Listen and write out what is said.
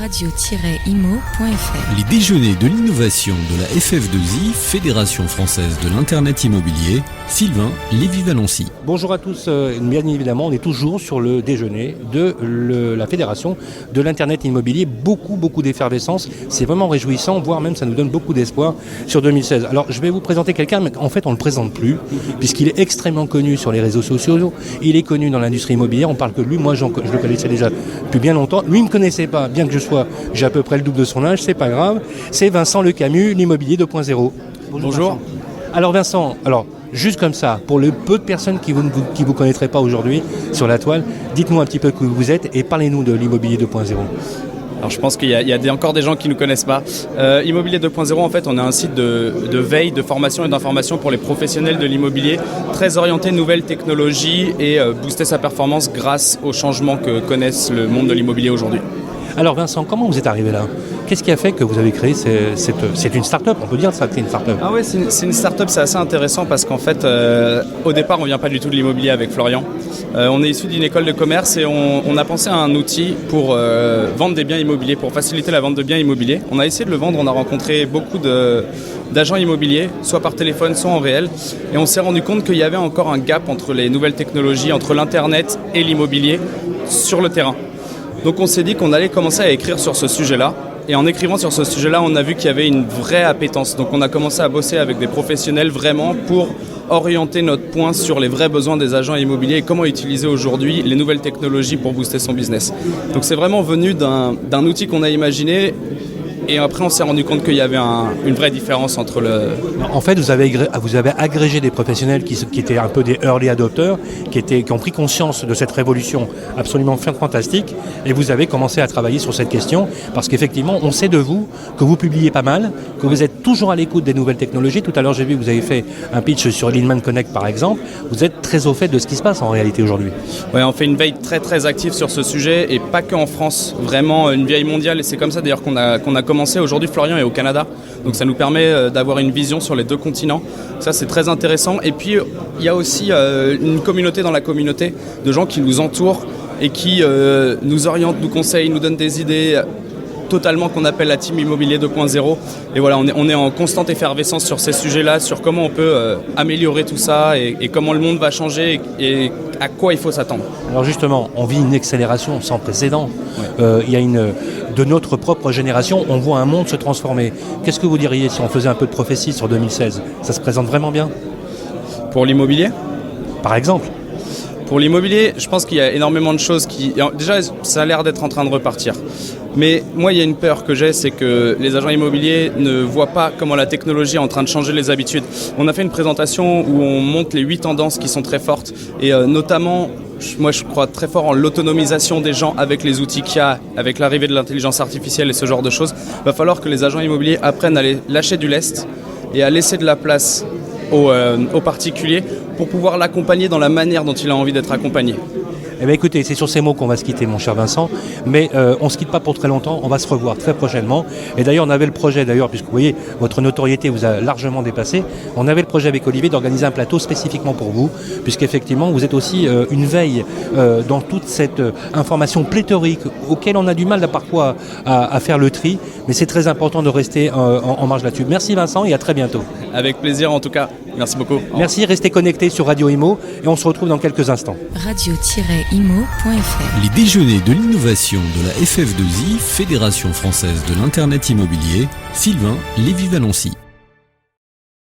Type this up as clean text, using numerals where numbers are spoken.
radio-imo.fr. Les déjeuners de l'innovation de la FF2I, Fédération Française de l'Internet Immobilier, Sylvain Lévy-Valency. Bonjour à tous, bien évidemment, on est toujours sur le déjeuner de la Fédération de l'Internet Immobilier. Beaucoup d'effervescence, c'est vraiment réjouissant, voire même ça nous donne beaucoup d'espoir sur 2016. Alors je vais vous présenter quelqu'un, mais en fait on ne le présente plus, puisqu'il est extrêmement connu sur les réseaux sociaux, il est connu dans l'industrie immobilière, on parle que lui, moi je le connaissais déjà depuis bien longtemps, lui ne me connaissait pas, bien que j'ai à peu près le double de son âge, c'est pas grave, c'est Vincent Le Camus, l'immobilier 2.0. Bonjour. Alors Vincent, juste comme ça, pour le peu de personnes qui vous connaîtraient pas aujourd'hui sur la toile, dites-nous un petit peu qui vous êtes et parlez-nous de l'immobilier 2.0. Alors je pense qu'il y a encore des gens qui ne nous connaissent pas. Immobilier 2.0, en fait, on est un site de veille, de formation et d'information pour les professionnels de l'immobilier, très orienté nouvelles technologies et booster sa performance grâce aux changements que connaissent le monde de l'immobilier aujourd'hui. Alors Vincent, comment vous êtes arrivé là ? Qu'est-ce qui a fait que vous avez créé c'est une start-up, on peut dire ça que c'est une start-up. Ah ouais, c'est une start-up, c'est assez intéressant parce qu'en fait, au départ, on ne vient pas du tout de l'immobilier avec Florian. On est issu d'une école de commerce et on a pensé à un outil pour vendre des biens immobiliers, pour faciliter la vente de biens immobiliers. On a essayé de le vendre, on a rencontré beaucoup d'agents immobiliers, soit par téléphone, soit en réel. Et on s'est rendu compte qu'il y avait encore un gap entre les nouvelles technologies, entre l'Internet et l'immobilier sur le terrain. Donc on s'est dit qu'on allait commencer à écrire sur ce sujet-là. Et en écrivant sur ce sujet-là, on a vu qu'il y avait une vraie appétence. Donc on a commencé à bosser avec des professionnels vraiment pour orienter notre point sur les vrais besoins des agents immobiliers et comment utiliser aujourd'hui les nouvelles technologies pour booster son business. Donc c'est vraiment venu d'un outil qu'on a imaginé. Et après, on s'est rendu compte qu'il y avait une vraie différence entre le... En fait, vous avez agrégé des professionnels qui étaient un peu des early adopters, qui ont pris conscience de cette révolution absolument fantastique, et vous avez commencé à travailler sur cette question, parce qu'effectivement, on sait de vous que vous publiez pas mal, que vous êtes toujours à l'écoute des nouvelles technologies. Tout à l'heure, j'ai vu que vous avez fait un pitch sur Leadman Connect, par exemple. Vous êtes très au fait de ce qui se passe en réalité aujourd'hui. Oui, on fait une veille très active sur ce sujet, et pas qu'en France, vraiment une veille mondiale, et c'est comme ça d'ailleurs qu'on a commencé. Aujourd'hui, Florian est au Canada, donc ça nous permet d'avoir une vision sur les deux continents. Ça, c'est très intéressant. Et puis, il y a aussi une communauté dans la communauté de gens qui nous entourent et qui nous orientent, nous conseillent, nous donnent des idées totalement qu'on appelle la team immobilier 2.0. Et voilà, on est en constante effervescence sur ces sujets-là, sur comment on peut améliorer tout ça et comment le monde va changer et à quoi il faut s'attendre. Alors justement, on vit une accélération sans précédent. Ouais. De notre propre génération, on voit un monde se transformer. Qu'est-ce que vous diriez si on faisait un peu de prophétie sur 2016 ? Ça se présente vraiment bien ? Pour l'immobilier ? Par exemple ? Pour l'immobilier, je pense qu'il y a énormément de choses qui... Déjà, ça a l'air d'être en train de repartir. Mais moi, il y a une peur que j'ai, c'est que les agents immobiliers ne voient pas comment la technologie est en train de changer les habitudes. On a fait une présentation où on montre les 8 tendances qui sont très fortes. Et notamment, moi, je crois très fort en l'autonomisation des gens avec les outils qu'il y a, avec l'arrivée de l'intelligence artificielle et ce genre de choses. Il va falloir que les agents immobiliers apprennent à lâcher du lest et à laisser de la place aux particuliers pour pouvoir l'accompagner dans la manière dont il a envie d'être accompagné. Eh bien écoutez, c'est sur ces mots qu'on va se quitter, mon cher Vincent, mais on ne se quitte pas pour très longtemps, on va se revoir très prochainement. Et d'ailleurs, on avait le projet, puisque vous voyez, votre notoriété vous a largement dépassé, on avait le projet avec Olivier d'organiser un plateau spécifiquement pour vous, puisqu'effectivement, vous êtes aussi une veille dans toute cette information pléthorique auquel on a du mal parfois à faire le tri, mais c'est très important de rester en marge là-dessus. Merci Vincent et à très bientôt. Avec plaisir en tout cas, merci beaucoup. Merci, restez connectés sur Radio Imo et on se retrouve dans quelques instants. radio-imo.fr. Les déjeuners de l'innovation de la FF2I, Fédération Française de l'Internet Immobilier, Sylvain Lévy-Valency.